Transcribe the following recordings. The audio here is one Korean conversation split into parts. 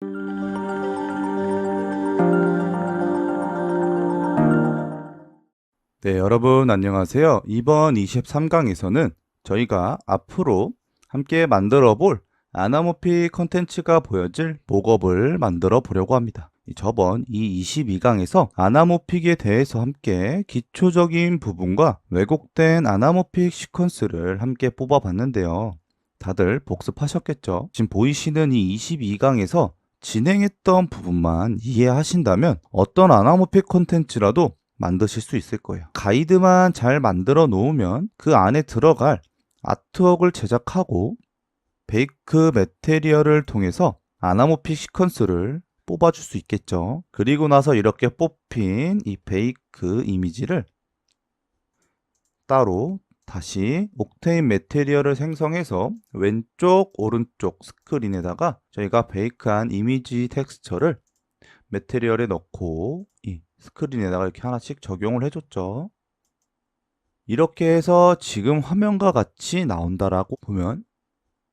네, 여러분 안녕하세요. 이번 23강에서는 저희가 앞으로 함께 만들어 볼 아나모피 컨텐츠가 보여질 목업을 만들어 보려고 합니다. 저번 이 22강에서 아나모픽에 대해서 함께 기초적인 부분과 왜곡된 아나모픽 시퀀스를 함께 뽑아봤는데요. 다들 복습하셨겠죠? 지금 보이시는 이 22강에서 진행했던 부분만 이해하신다면 어떤 아나모픽 콘텐츠라도 만드실 수 있을 거예요. 가이드만 잘 만들어 놓으면 그 안에 들어갈 아트웍을 제작하고 베이크 매테리얼을 통해서 아나모픽 시퀀스를 뽑아줄 수 있겠죠. 그리고 나서 이렇게 뽑힌 이 베이크 이미지를 따로 다시 옥테인 매테리얼을 생성해서 왼쪽 오른쪽 스크린에다가 저희가 베이크한 이미지 텍스처를 매테리얼에 넣고 이 스크린에다가 이렇게 하나씩 적용을 해줬죠. 이렇게 해서 지금 화면과 같이 나온다라고 보면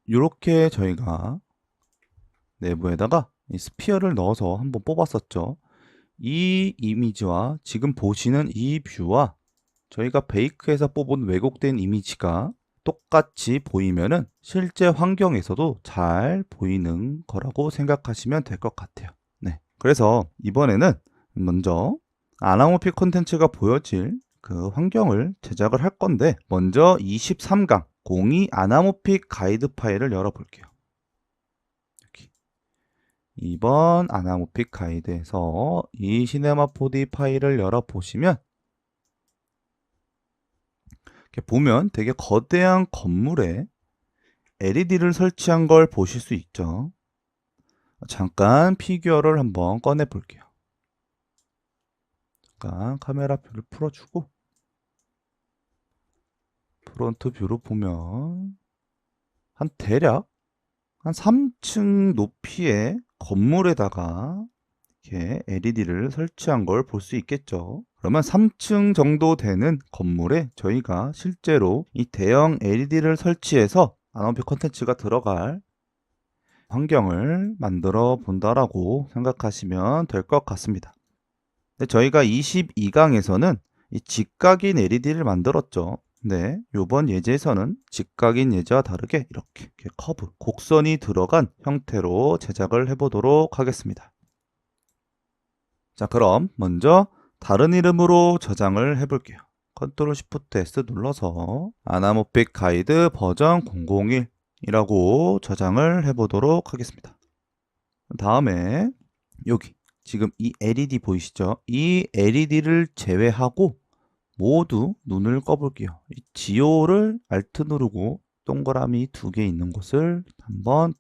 이렇게 저희가 내부에다가 이 스피어를 넣어서 한번 뽑았었죠. 이 이미지와 지금 보시는 이 뷰와 저희가 베이크에서 뽑은 왜곡된 이미지가 똑같이 보이면은 실제 환경에서도 잘 보이는 거라고 생각하시면 될 것 같아요. 네. 그래서 이번에는 먼저 아나모픽 콘텐츠가 보여질 그 환경을 제작을 할 건데 먼저 23강 02 아나모픽 가이드 파일을 열어볼게요. 여기 2번 아나모픽 가이드에서 이 시네마 4D 파일을 열어보시면 이렇게 보면 되게 거대한 건물에 LED를 설치한 걸 보실 수 있죠. 잠깐 피규어를 한번 꺼내 볼게요. 잠깐 카메라 뷰를 풀어주고 프론트 뷰로 보면 대략 한 3층 높이의 건물에다가 이렇게 LED를 설치한 걸 볼 수 있겠죠. 그러면 3층 정도 되는 건물에 저희가 실제로 이 대형 LED를 설치해서 아나모픽 콘텐츠가 들어갈 환경을 만들어 본다라고 생각하시면 될 것 같습니다. 근데 저희가 22강에서는 이 직각인 LED를 만들었죠. 네, 이번 예제에서는 직각인 예제와 다르게 이렇게 커브, 곡선이 들어간 형태로 제작을 해보도록 하겠습니다. 자, 그럼 먼저 다른 이름으로 저장을 해볼게요. 컨트롤 시프트 S 눌러서 아나모픽 가이드 버전 001이라고 저장을 해보도록 하겠습니다. 다음에 여기 지금 이 LED 보이시죠? 이 LED를 제외하고 모두 눈을 꺼볼게요. 이 지오를 Alt 누르고 동그라미 2개 있는 곳을 한번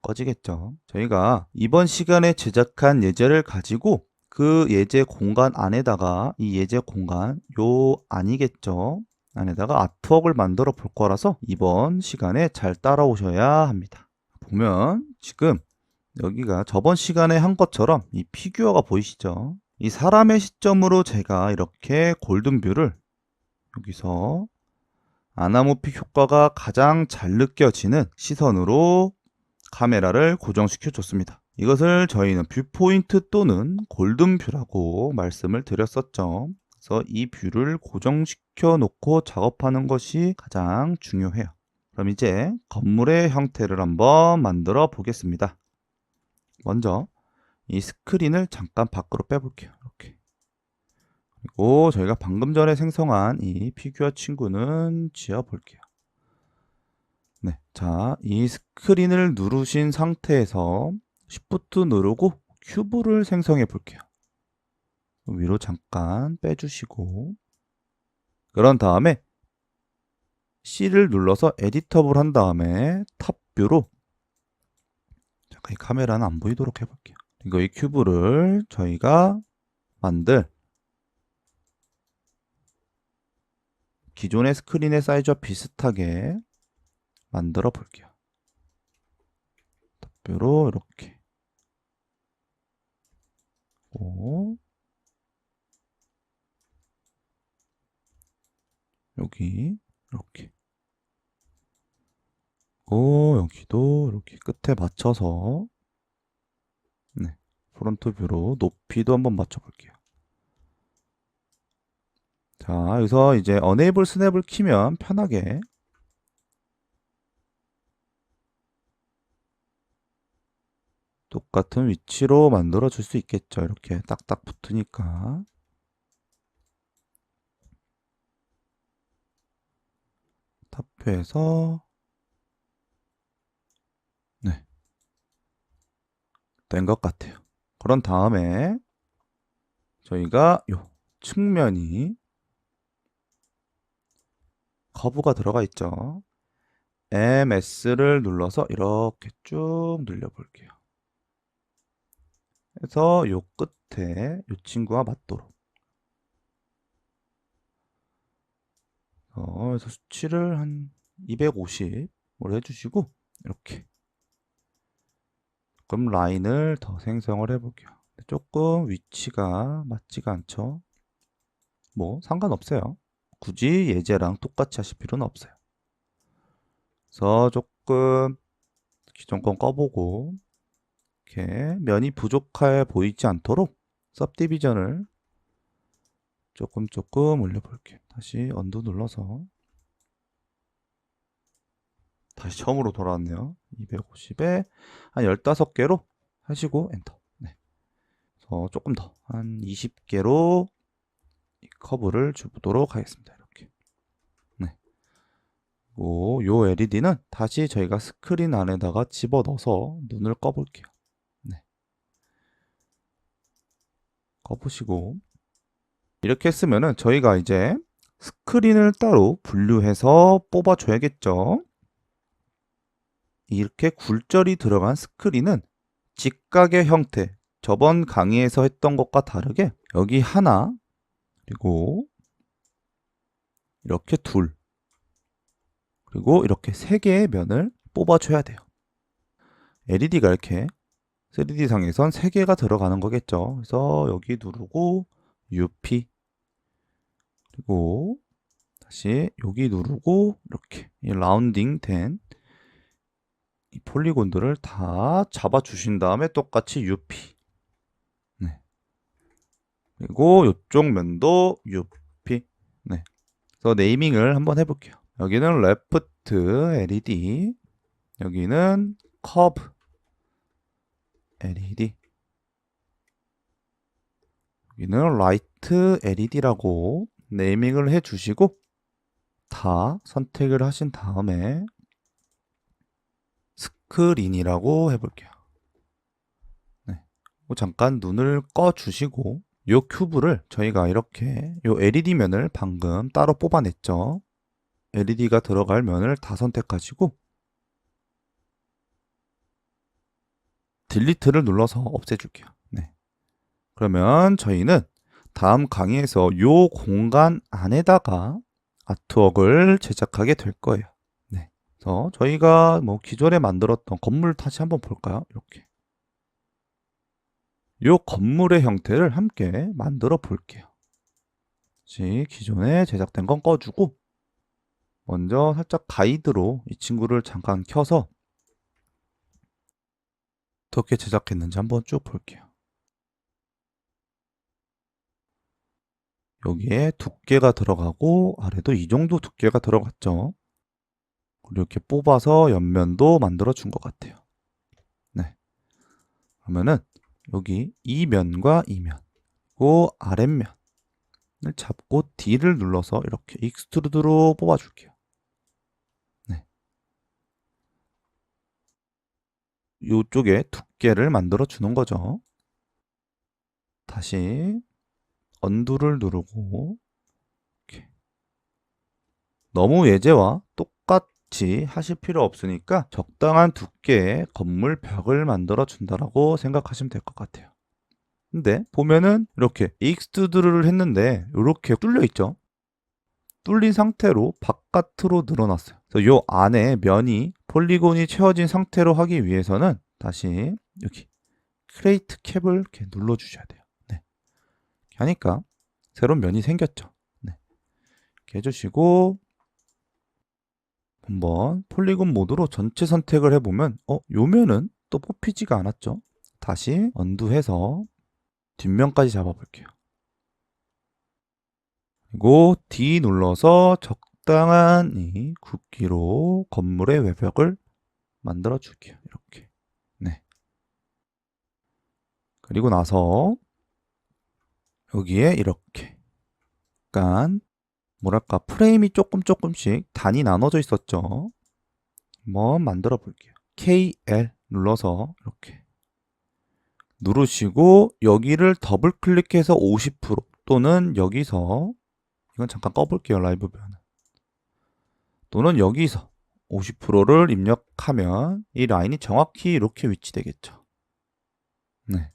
꺼지겠죠. 저희가 이번 시간에 제작한 예제를 가지고 그 예제 공간 안에다가 이 예제 공간 요 아니겠죠. 안에다가 아트웍을 만들어 볼 거라서 이번 시간에 잘 따라오셔야 합니다. 보면 지금 여기가 저번 시간에 한 것처럼 이 피규어가 보이시죠? 이 사람의 시점으로 제가 이렇게 골든뷰를 여기서 아나모픽 효과가 가장 잘 느껴지는 시선으로 카메라를 고정시켜 줬습니다. 이것을 저희는 뷰포인트 또는 골든뷰라고 말씀을 드렸었죠. 그래서 이 뷰를 고정시켜 놓고 작업하는 것이 가장 중요해요. 그럼 이제 건물의 형태를 한번 만들어 보겠습니다. 먼저 이 스크린을 잠깐 밖으로 빼볼게요. 이렇게. 그리고 저희가 방금 전에 생성한 이 피규어 친구는 지워 볼게요. 네, 자, 이 스크린을 누르신 상태에서 Shift 누르고 큐브를 생성해 볼게요. 위로 잠깐 빼주시고 그런 다음에 C를 눌러서 에디터블 한 다음에 탑뷰로 잠깐 이 카메라는 안 보이도록 해볼게요. 그리고 이 큐브를 저희가 만들 기존의 스크린의 사이즈와 비슷하게 만들어 볼게요. 탑뷰로 이렇게 여기 이렇게 여기도 이렇게 끝에 맞춰서 프론트 뷰로 높이도 한번 맞춰볼게요. 자, 여기서 이제 Enable 스냅을 키면 편하게 똑같은 위치로 만들어 줄 수 있겠죠. 이렇게 딱딱 붙으니까. 탑뷰에서 네, 된 것 같아요. 그런 다음에 저희가 요 측면이 커브가 들어가 있죠. MS를 눌러서 이렇게 쭉 늘려볼게요. 그래서 요 끝에 요 친구와 맞도록. 그래서 수치를 한 250으로 해주시고 이렇게 조금 라인을 더 생성을 해볼게요. 조금 위치가 맞지가 않죠. 뭐 상관없어요. 굳이 예제랑 똑같이 하실 필요는 없어요. 그래서 조금 기존 건 꺼보고 이렇게 면이 부족해 보이지 않도록 सब디비전을 조금 올려볼게요. 다시 언두 눌러서 다시 처음으로 돌아왔네요. 250에 한 15개로 하시고 엔터. 네. 그래서 조금 더 한 20개로 이 커브를 주도록 하겠습니다. 이렇게. 네. 요 LED는 다시 저희가 스크린 안에다가 집어넣어서 눈을 꺼볼게요. 네. 꺼보시고 이렇게 했으면은 저희가 이제 스크린을 따로 분류해서 뽑아줘야겠죠. 이렇게 굴절이 들어간 스크린은 직각의 형태, 저번 강의에서 했던 것과 다르게 여기 하나, 그리고 이렇게 둘, 그리고 이렇게 세 개의 면을 뽑아줘야 돼요. LED가 이렇게 3D상에선 3개가 들어가는 거겠죠. 그래서 여기 누르고 UP, 그리고 다시 여기 누르고 이렇게 이 라운딩 된 이 폴리곤들을 다 잡아 주신 다음에 똑같이 UP. 네. 그리고 이쪽 면도 UP. 네. 그래서 네이밍을 한번 해볼게요. 여기는 레프트 LED, 여기는 커브 LED, 여기는 라이트 LED라고 네이밍을 해주시고 다 선택을 하신 다음에 스크린이라고 해볼게요. 네. 잠깐 눈을 꺼 주시고 이 큐브를 저희가 이렇게 이 LED 면을 방금 따로 뽑아냈죠. LED가 들어갈 면을 다 선택하시고 딜리트를 눌러서 없애줄게요. 네. 그러면 저희는 다음 강의에서 이 공간 안에다가 아트웍을 제작하게 될 거예요. 네. 그래서 저희가 뭐 기존에 만들었던 건물 다시 한번 볼까요? 이렇게. 이 건물의 형태를 함께 만들어 볼게요. 기존에 제작된 건 꺼주고 먼저 살짝 가이드로 이 친구를 잠깐 켜서 어떻게 제작했는지 한번 쭉 볼게요. 여기에 두께가 들어가고 아래도 이 정도 두께가 들어갔죠. 이렇게 뽑아서 옆면도 만들어 준 것 같아요. 네. 그러면은 여기 이 면과 이 면, 그리고 아랫면을 잡고 D를 눌러서 이렇게 익스트루드로 뽑아줄게요. 네. 이쪽에 두께를 만들어 주는 거죠. 다시 언두를 누르고 이렇게. 너무 예제와 똑같이 하실 필요 없으니까 적당한 두께의 건물 벽을 만들어 준다라고 생각하시면 될 것 같아요. 근데 보면은 이렇게 익스트루드를 했는데 이렇게 뚫려 있죠. 뚫린 상태로 바깥으로 늘어났어요. 그래서 이 안에 면이 폴리곤이 채워진 상태로 하기 위해서는 다시 여기 크레이트 캡을 이렇게 눌러 주셔야 돼요. 네. 이렇게 하니까 새로운 면이 생겼죠. 네. 이렇게 해주시고 한번 폴리곤 모드로 전체 선택을 해보면 요 면은 또 뽑히지가 않았죠. 다시 언두해서 뒷면까지 잡아볼게요. 그리고 D 눌러서 적당한 이 굵기로 건물의 외벽을 만들어 줄게요. 이렇게. 네. 그리고 나서 여기에 이렇게 약간 뭐랄까 프레임이 조금씩 단이 나눠져 있었죠. 한번 만들어 볼게요. KL 눌러서 이렇게 누르시고 여기를 더블 클릭해서 50% 또는 여기서 이건 잠깐 꺼볼게요. 라이브 변환 또는 여기서 50%를 입력하면 이 라인이 정확히 이렇게 위치되겠죠. 네.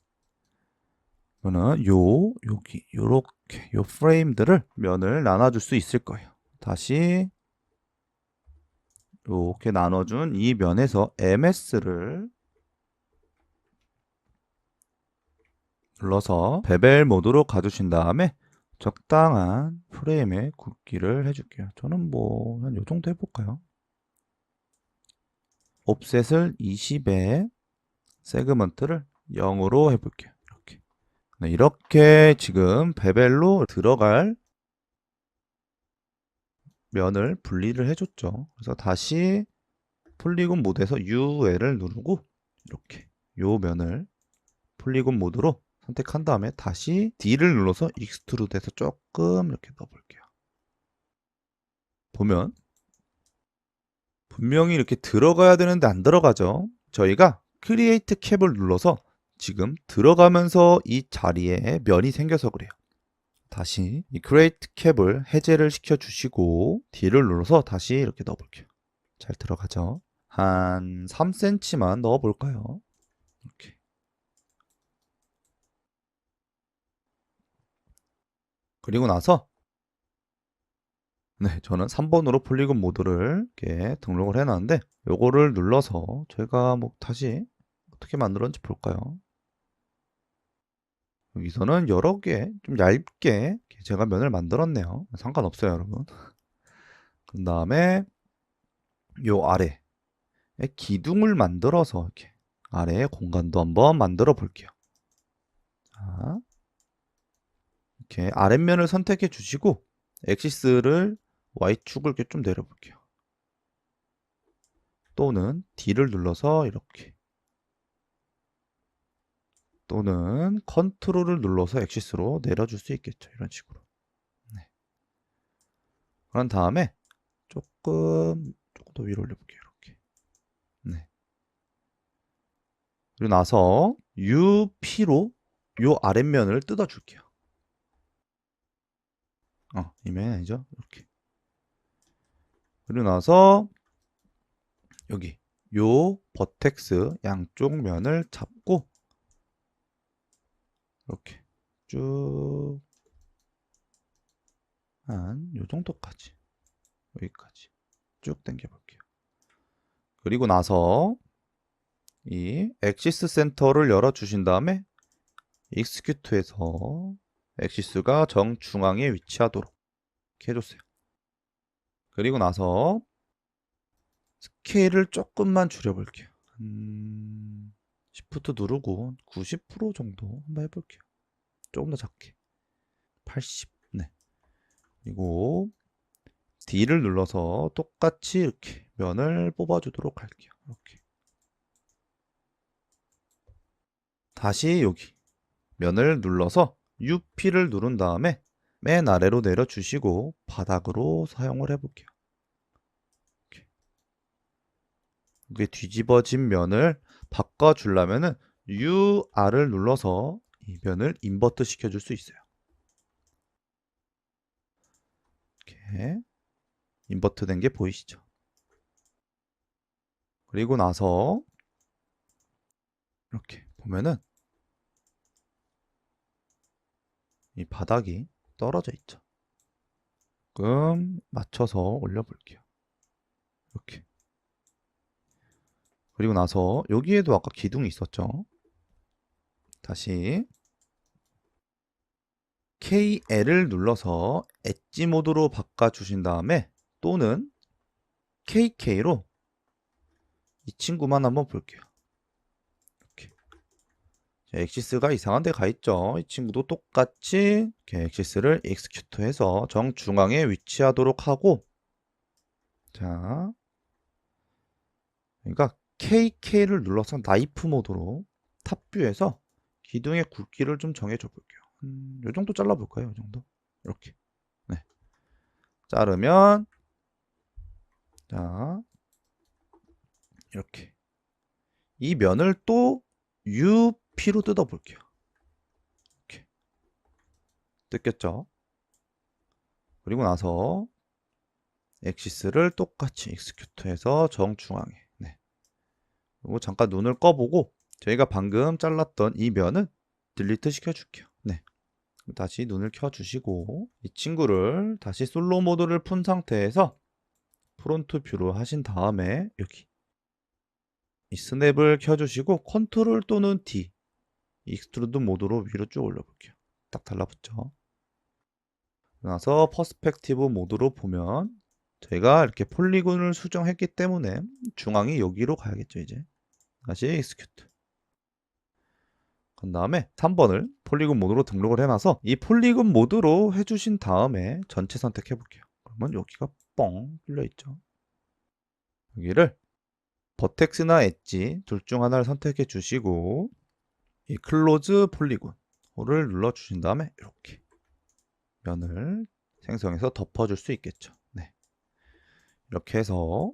그러면 여기 요렇게 요 프레임들을 면을 나눠줄 수 있을 거예요. 다시 이렇게 나눠준 이 면에서 MS를 눌러서 베벨 모드로 가주신 다음에 적당한 프레임의 굵기를 해줄게요. 저는 뭐 한 요 정도 해볼까요? 옵셋을 20에 세그먼트를 0으로 해볼게요. 이렇게. 네, 이렇게 지금 베벨로 들어갈 면을 분리를 해줬죠. 그래서 다시 폴리곤 모드에서 UL을 누르고 이렇게 요 면을 폴리곤 모드로 선택한 다음에 다시 D를 눌러서 익스트루드해서 조금 이렇게 넣어볼게요. 보면 분명히 이렇게 들어가야 되는데 안 들어가죠. 저희가 크리에이트 캡을 눌러서 지금 들어가면서 이 자리에 면이 생겨서 그래요. 다시 이 크리에이트 캡을 해제를 시켜주시고 D를 눌러서 다시 이렇게 넣어볼게요. 잘 들어가죠. 한 3cm만 넣어볼까요? 이렇게. 그리고 나서 네, 저는 3번으로 폴리곤 모드를 이렇게 등록을 해놨는데 요거를 눌러서 제가 뭐 다시 어떻게 만들었는지 볼까요? 여기서는 여러 개 좀 얇게 제가 면을 만들었네요. 상관없어요, 여러분. 그 다음에 요 아래에 기둥을 만들어서 이렇게 아래에 공간도 한번 만들어 볼게요. 자, 이렇게 아랫면을 선택해 주시고 엑시스를 Y축을 이렇게 좀 내려볼게요. 또는 D를 눌러서 이렇게 또는 컨트롤을 눌러서 엑시스로 내려줄 수 있겠죠. 이런 식으로. 네. 그런 다음에 조금 더 위로 올려볼게요. 이렇게. 네. 그리고 나서 UP로 요 아랫면을 뜯어줄게요. 이 면이 아니죠. 이렇게. 그리고 나서 여기 요 버텍스 양쪽 면을 잡고 이렇게 쭉 한 요 정도까지 여기까지 쭉 당겨 볼게요. 그리고 나서 이 엑시스 센터를 열어 주신 다음에 익스큐트해서 엑시스가 정중앙에 위치하도록 이렇게 해줬어요. 그리고 나서 스케일을 조금만 줄여볼게요. Shift 누르고 90% 정도 한번 해볼게요. 조금 더 작게. 80. 네. 그리고 D를 눌러서 똑같이 이렇게 면을 뽑아주도록 할게요. 이렇게. 다시 여기 면을 눌러서 UP를 누른 다음에 맨 아래로 내려주시고 바닥으로 사용을 해볼게요. 이렇게. 이게 뒤집어진 면을 바꿔주려면은 UR을 눌러서 이 면을 인버트 시켜줄 수 있어요. 이렇게 인버트 된 게 보이시죠? 그리고 나서 이렇게 보면은 이 바닥이 떨어져 있죠. 조금 맞춰서 올려볼게요. 이렇게. 그리고 나서 여기에도 아까 기둥이 있었죠. 다시 KL을 눌러서 엣지 모드로 바꿔주신 다음에 또는 KK로 이 친구만 한번 볼게요. 이렇게. 엑시스가 이상한 데 가 있죠. 이 친구도 똑같이 이렇게 엑시스를 execute해서 정중앙에 위치하도록 하고, 자, 그러니까 KK를 눌러서 나이프 모드로 탑뷰에서 기둥의 굵기를 좀 정해줘 볼게요. 요 정도 잘라볼까요? 요 정도? 이렇게. 네. 자르면, 자, 이렇게. 이 면을 또 UP로 뜯어볼게요. 이렇게. 뜯겼죠? 그리고 나서 엑시스를 똑같이 execute해서 정중앙에. 네. 그리고 잠깐 눈을 꺼보고 저희가 방금 잘랐던 이 면은 딜리트 시켜줄게요. 네. 다시 눈을 켜주시고 이 친구를 다시 솔로 모드를 푼 상태에서 프론트 뷰로 하신 다음에 여기 이 스냅을 켜주시고 컨트롤 또는 D 익스트루드 모드로 위로 쭉 올려볼게요. 딱 달라붙죠. 그래서 퍼스펙티브 모드로 보면 저희가 이렇게 폴리곤을 수정했기 때문에 중앙이 여기로 가야겠죠. 이제 다시 execute. 그 다음에 3번을 폴리곤 모드로 등록을 해놔서 이 폴리곤 모드로 해주신 다음에 전체 선택해 볼게요. 그러면 여기가 뻥 뚫려 있죠. 여기를 버텍스나 엣지 둘 중 하나를 선택해 주시고 이 클로즈 폴리곤을 눌러 주신 다음에 이렇게 면을 생성해서 덮어줄 수 있겠죠. 네. 이렇게 해서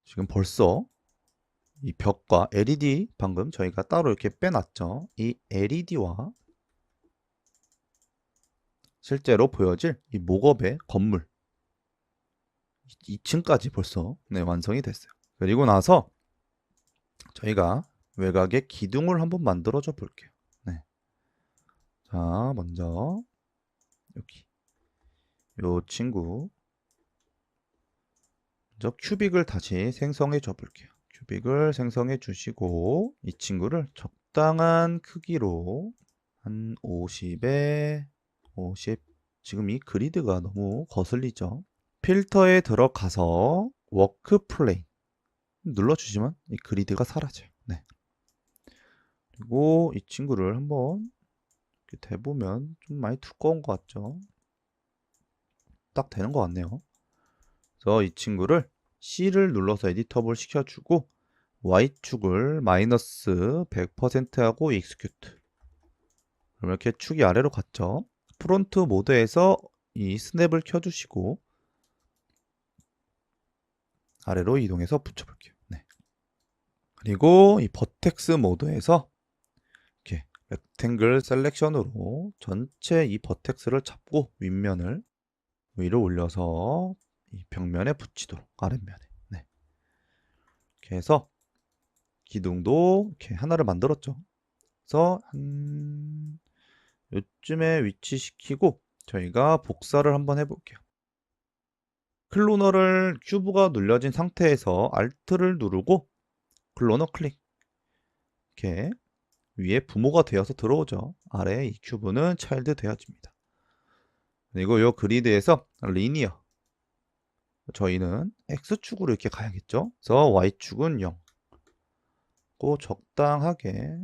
지금 벌써 이 벽과 LED 방금 저희가 따로 이렇게 빼놨죠. 이 LED와 실제로 보여질 이 목업의 건물 2층까지 벌써 네, 완성이 됐어요. 그리고 나서 저희가 외곽에 기둥을 한번 만들어줘 볼게요. 네. 자, 먼저 여기 요 친구 먼저 큐빅을 다시 생성해 줘 볼게요. 큐빅을 생성해 주시고 이 친구를 적당한 크기로 한 50에 50 지금 이 그리드가 너무 거슬리죠. 필터에 들어가서 워크 플레인 눌러주시면 이 그리드가 사라져요. 네. 그리고 이 친구를 한번 이렇게 대보면 좀 많이 두꺼운 것 같죠? 딱 되는 것 같네요. 그래서 이 친구를 C를 눌러서 에디터블 시켜주고 Y축을 마이너스 100% 하고 execute. 그럼 이렇게 축이 아래로 갔죠. 프론트 모드에서 이 스냅을 켜주시고 아래로 이동해서 붙여볼게요. 네. 그리고 이 버텍스 모드에서 이렇게 렉탱글 셀렉션으로 전체 이 버텍스를 잡고 윗면을 위로 올려서 이 벽면에 붙이도록 아랫면에. 네. 이렇게 해서 기둥도 이렇게 하나를 만들었죠. 그래서 한 요쯤에 위치시키고 저희가 복사를 한번 해볼게요. 클로너를 큐브가 눌려진 상태에서 Alt를 누르고 클로너 클릭. 이렇게 위에 부모가 되어서 들어오죠. 아래 이 큐브는 차일드 되어집니다. 그리고 이 그리드에서 리니어 저희는 X축으로 이렇게 가야겠죠. 그래서 Y축은 0. 고 적당하게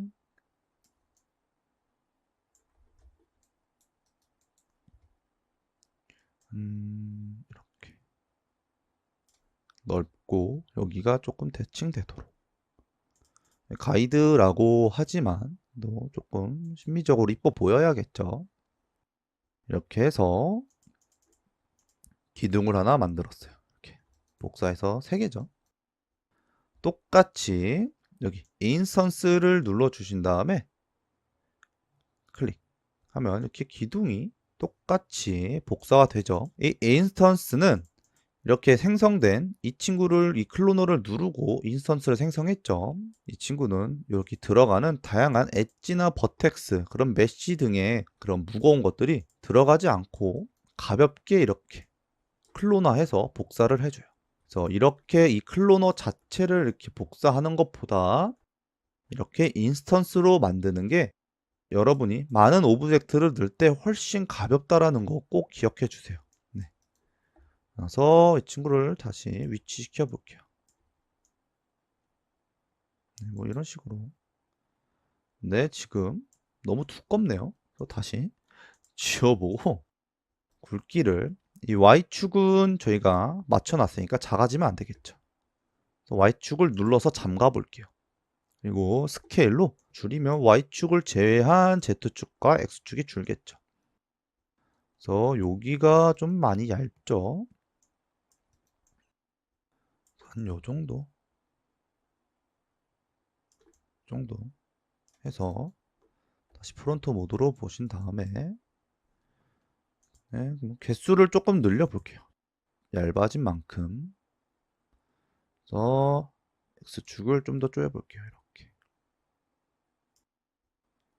이렇게 넓고 여기가 조금 대칭되도록 가이드라고 하지만 또 조금 심미적으로 이뻐 보여야겠죠. 이렇게 해서 기둥을 하나 만들었어요. 이렇게 복사해서 3개죠. 똑같이 여기 인스턴스를 눌러 주신 다음에 클릭하면 이렇게 기둥이 똑같이 복사가 되죠. 이 인스턴스는 이렇게 생성된 이 친구를 이 클로너를 누르고 인스턴스를 생성했죠. 이 친구는 여기 들어가는 다양한 엣지나 버텍스 그런 메쉬 등의 그런 무거운 것들이 들어가지 않고 가볍게 이렇게 클로너해서 복사를 해줘요. 그래서 이렇게 이 클로너 자체를 이렇게 복사하는 것보다 이렇게 인스턴스로 만드는 게 여러분이 많은 오브젝트를 넣을 때 훨씬 가볍다라는 거 꼭 기억해 주세요. 네. 그래서 이 친구를 다시 위치시켜 볼게요. 네, 뭐 이런 식으로 근데 지금 너무 두껍네요. 그래서 다시 지워보고 굵기를 이 Y축은 저희가 맞춰놨으니까 작아지면 안 되겠죠. Y축을 눌러서 잠가 볼게요. 그리고 스케일로 줄이면 Y축을 제외한 Z축과 X축이 줄겠죠. 그래서 여기가 좀 많이 얇죠. 한 요 정도 해서 다시 프론트 모드로 보신 다음에 개수를 조금 늘려 볼게요. 얇아진 만큼. 그래서 X축을 좀 더 조여 볼게요.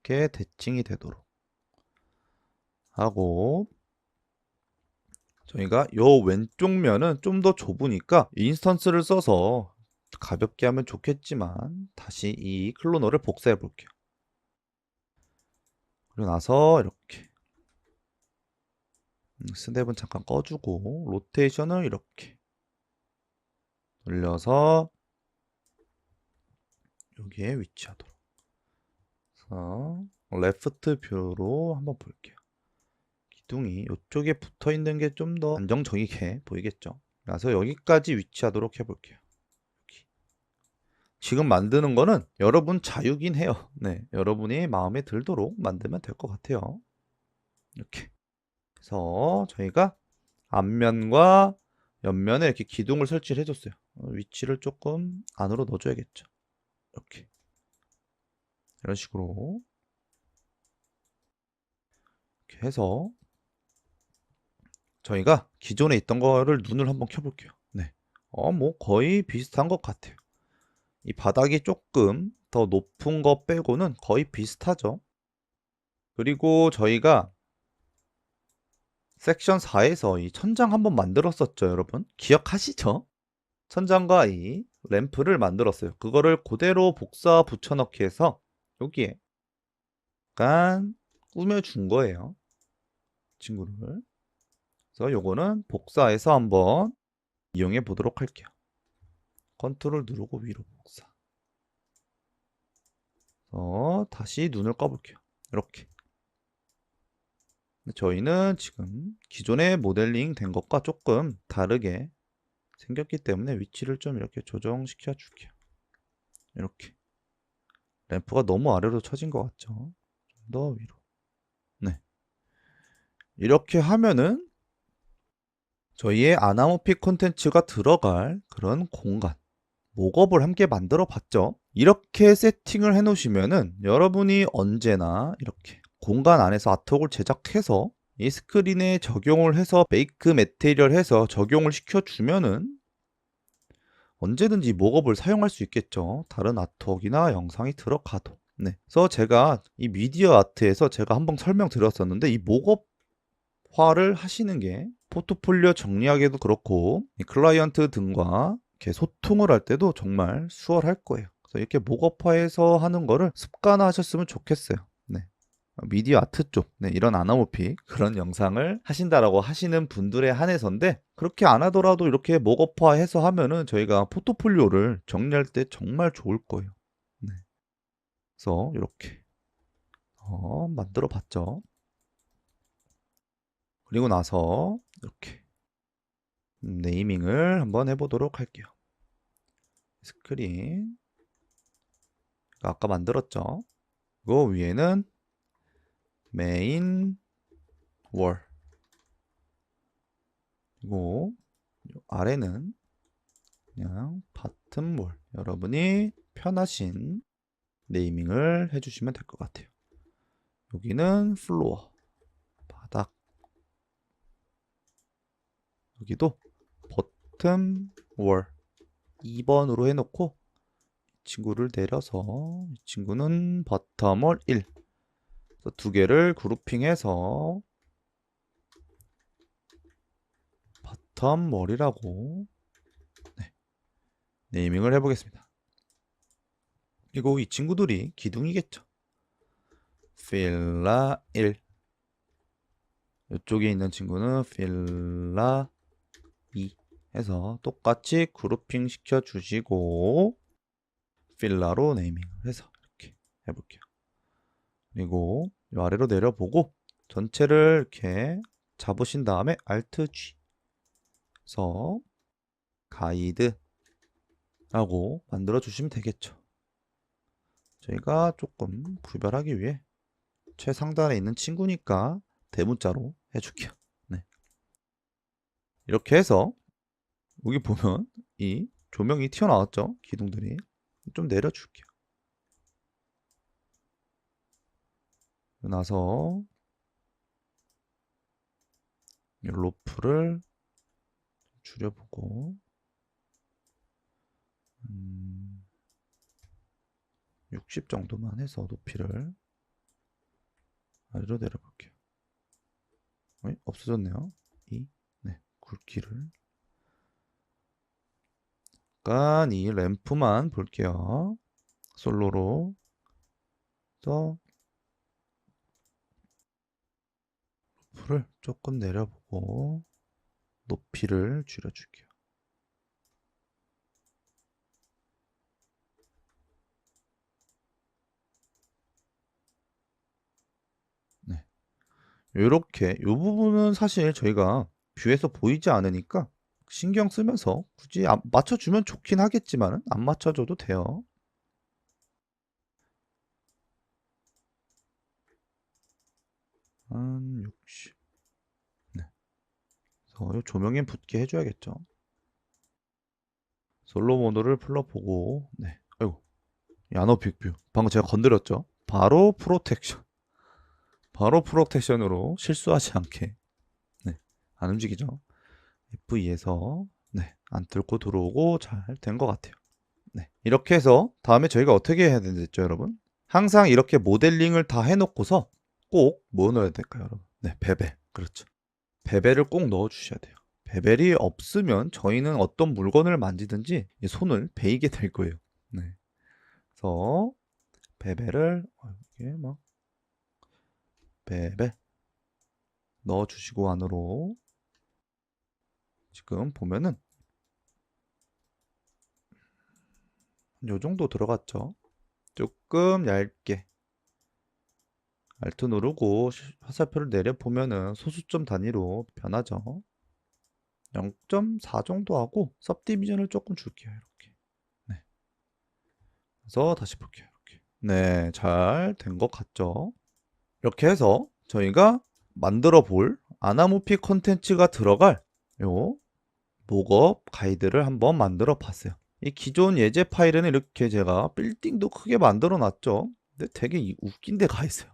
이렇게 대칭이 되도록 하고, 저희가 요 왼쪽 면은 좀 더 좁으니까 인스턴스를 써서 가볍게 하면 좋겠지만 다시 이 클로너를 복사해 볼게요. 그리고 나서 이렇게 스냅은 잠깐 꺼주고 로테이션을 이렇게 돌려서 여기에 위치하도록. 그래서 레프트 뷰로 한번 볼게요. 기둥이 이쪽에 붙어 있는 게 좀 더 안정적이게 보이겠죠. 그래서 여기까지 위치하도록 해볼게요. 여기. 지금 만드는 거는 여러분 자유긴 해요. 네, 여러분이 마음에 들도록 만들면 될 것 같아요. 이렇게. 그래서 저희가 앞면과 옆면에 이렇게 기둥을 설치를 해줬어요. 위치를 조금 안으로 넣어줘야겠죠. 이렇게. 이런 식으로. 이렇게 해서 저희가 기존에 있던 거를 눈을 한번 켜볼게요. 네. 뭐 거의 비슷한 것 같아요. 이 바닥이 조금 더 높은 거 빼고는 거의 비슷하죠. 그리고 저희가 섹션 4에서 이 천장 한번 만들었었죠, 여러분? 기억하시죠? 천장과 이 램프를 만들었어요. 그거를 그대로 복사 붙여넣기 해서 여기에 약간 꾸며준 거예요. 친구를. 그래서 요거는 복사해서 한번 이용해 보도록 할게요. 컨트롤 누르고 위로 복사. 다시 눈을 꺼볼게요. 이렇게. 저희는 지금 기존에 모델링 된 것과 조금 다르게 생겼기 때문에 위치를 좀 이렇게 조정시켜 줄게요. 이렇게. 램프가 너무 아래로 처진 것 같죠? 좀 더 위로. 네. 이렇게 하면은 저희의 아나모픽 콘텐츠가 들어갈 그런 공간, 목업을 함께 만들어 봤죠. 이렇게 세팅을 해 놓으시면은 여러분이 언제나 이렇게 공간 안에서 아트웍을 제작해서 이 스크린에 적용을 해서 메이크 매테리얼 해서 적용을 시켜주면은 언제든지 목업을 사용할 수 있겠죠. 다른 아트웍이나 영상이 들어가도. 네. 그래서 제가 이 미디어 아트에서 제가 한번 설명드렸었는데 이 목업화를 하시는 게 포트폴리오 정리하기도 그렇고 이 클라이언트 등과 이렇게 소통을 할 때도 정말 수월할 거예요. 그래서 이렇게 목업화해서 하는 거를 습관화하셨으면 좋겠어요. 네. 미디어 아트 쪽, 네, 이런 아나모픽 그런 영상을 하신다라고 하시는 분들에 한해서인데 그렇게 안 하더라도 이렇게 목업화해서 하면은 저희가 포트폴리오를 정리할 때 정말 좋을 거예요. 네. 그래서 이렇게 만들어 봤죠. 그리고 나서 이렇게 네이밍을 한번 해보도록 할게요. 스크린 아까 만들었죠. 그 위에는 메인 월, 그리고 아래는 그냥 바텀 월. 여러분이 편하신 네이밍을 해주시면 될 것 같아요. 여기는 플로어, 바닥. 여기도 버튼 월 2번으로 해놓고 이 친구를 내려서 이 친구는 버텀 월 1. 두 개를 그룹핑해서 바텀 월이라고 네이밍을 해보겠습니다. 그리고 이 친구들이 기둥이겠죠. 필라 1. 이쪽에 있는 친구는 필라 2 해서 똑같이 그룹핑 시켜 주시고 필라로 네이밍을 해서 이렇게 해볼게요. 그리고 이 아래로 내려보고 전체를 이렇게 잡으신 다음에 Alt G 그래서 가이드라고 만들어 주시면 되겠죠. 저희가 조금 구별하기 위해 최상단에 있는 친구니까 대문자로 해줄게요. 네. 이렇게 해서 여기 보면 이 조명이 튀어나왔죠. 기둥들이. 좀 내려줄게요. 그리고 나서 이 로프를 줄여보고 60 정도만 해서 높이를 아래로 내려볼게요. 없어졌네요. 네, 굵기를 약간 이 램프만 볼게요. 솔로로 또 로프를 조금 내려보고 높이를 줄여줄게요. 네, 이렇게 이 부분은 사실 저희가 뷰에서 보이지 않으니까 신경 쓰면서 굳이 맞춰주면 좋긴 하겠지만 안 맞춰줘도 돼요. 한 60. 네. 그래서 이 조명에 붙게 해줘야겠죠. 솔로 모드를 풀러보고 네. 아이고 야노 빅뷰 방금 제가 건드렸죠. 바로 프로텍션. 바로 프로텍션으로 실수하지 않게 네. 안 움직이죠. F2에서 네. 안 뚫고 들어오고 잘 된 것 같아요. 네. 이렇게 해서 다음에 저희가 어떻게 해야 되겠죠, 여러분? 항상 이렇게 모델링을 다 해놓고서 꼭 뭐 넣어야 될까요, 여러분? 네, 베벨. 그렇죠. 베벨을 꼭 넣어 주셔야 돼요. 베벨이 없으면 저희는 어떤 물건을 만지든지 손을 베이게 될 거예요. 네. 그래서 베벨을 이렇게 막 베벨 넣어 주시고 안으로 지금 보면은 요 정도 들어갔죠. 조금 얇게 Alt 누르고 화살표를 내려 보면은 소수점 단위로 변하죠. 0.4 정도 하고 सब디비전을 조금 줄게요. 이렇게. 네. 그래서 다시 볼게요. 이렇게. 네, 잘 된 것 같죠? 이렇게 해서 저희가 만들어 볼 아나모피 콘텐츠가 들어갈 요 목업 가이드를 한번 만들어 봤어요. 이 기존 예제 파일에는 이렇게 제가 빌딩도 크게 만들어 놨죠. 근데 되게 웃긴 데 가 있어요.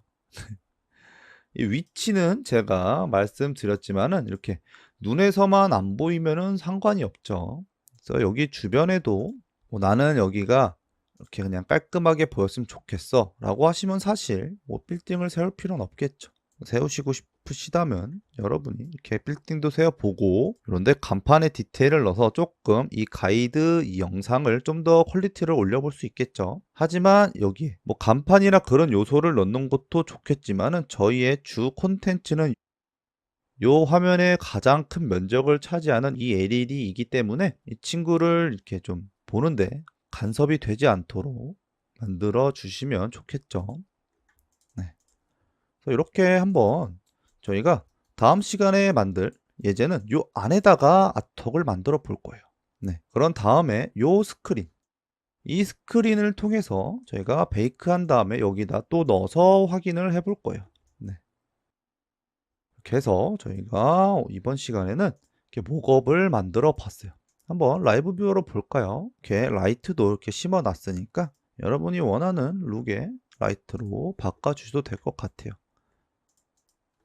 이 위치는 제가 말씀드렸지만은 이렇게 눈에서만 안 보이면은 상관이 없죠. 그래서 여기 주변에도 뭐 나는 여기가 이렇게 그냥 깔끔하게 보였으면 좋겠어 라고 하시면 사실 뭐 빌딩을 세울 필요는 없겠죠. 세우시고 싶으시다면 여러분이 이렇게 빌딩도 세워보고 그런데 간판에 디테일을 넣어서 조금 이 가이드 이 영상을 좀 더 퀄리티를 올려볼 수 있겠죠. 하지만 여기 뭐 간판이나 그런 요소를 넣는 것도 좋겠지만은 저희의 주 콘텐츠는 요 화면의 가장 큰 면적을 차지하는 이 LED이기 때문에 이 친구를 이렇게 좀 보는데 간섭이 되지 않도록 만들어 주시면 좋겠죠. 네. 그래서 이렇게 한번 저희가 다음 시간에 만들 예제는 요 안에다가 아트웍을 만들어 볼 거예요. 네. 그런 다음에 요 스크린 이 스크린을 통해서 저희가 베이크한 다음에 여기다 또 넣어서 확인을 해볼 거예요. 네. 이렇게 해서 저희가 이번 시간에는 이렇게 목업을 만들어 봤어요. 한번 라이브 뷰어로 볼까요? 이렇게 라이트도 이렇게 심어 놨으니까 여러분이 원하는 룩의 라이트로 바꿔 주셔도 될 것 같아요.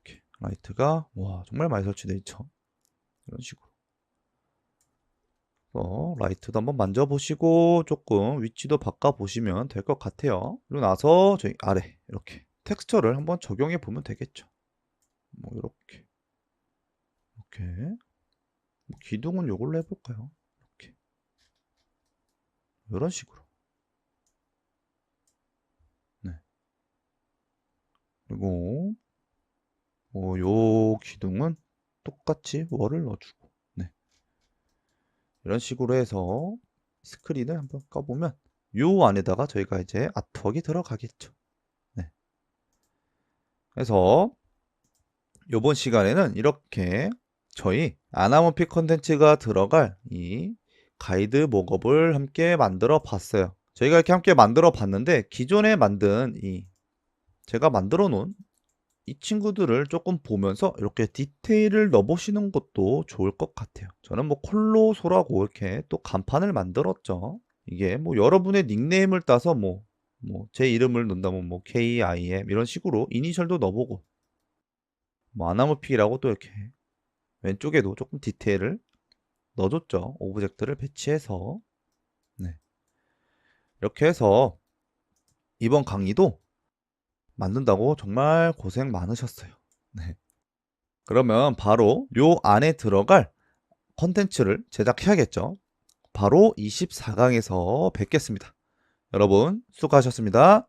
이렇게 라이트가 와 정말 많이 설치되어 있죠. 이런 식으로. 라이트도 한번 만져보시고 조금 위치도 바꿔보시면 될 것 같아요. 그리고 나서 저희 아래 이렇게 텍스처를 한번 적용해 보면 되겠죠. 뭐 이렇게 뭐 기둥은 요걸로 해볼까요? 이렇게 이런 식으로. 네. 그리고 뭐 요 기둥은 똑같이 월을 넣어주고 네. 이런 식으로 해서 스크린을 한번 꺼보면 요 안에다가 저희가 이제 아트웍이 들어가겠죠. 네. 해서 요번 시간에는 이렇게 저희 아나모피 컨텐츠가 들어갈 이 가이드 목업을 함께 만들어 봤어요. 저희가 이렇게 함께 만들어 봤는데 기존에 만든 제가 만들어 놓은 이 친구들을 조금 보면서 이렇게 디테일을 넣어보시는 것도 좋을 것 같아요. 저는 뭐 콜로소라고 이렇게 또 간판을 만들었죠. 이게 뭐 여러분의 닉네임을 따서 뭐 제 이름을 넣는다면 뭐 KIM 이런 식으로 이니셜도 넣어보고 뭐 아나모피라고 또 이렇게 왼쪽에도 조금 디테일을 넣어줬죠. 오브젝트를 배치해서. 네. 이렇게 해서 이번 강의도 만든다고 정말 고생 많으셨어요. 네. 그러면 바로 요 안에 들어갈 컨텐츠를 제작해야겠죠. 바로 24강에서 뵙겠습니다. 여러분 수고하셨습니다.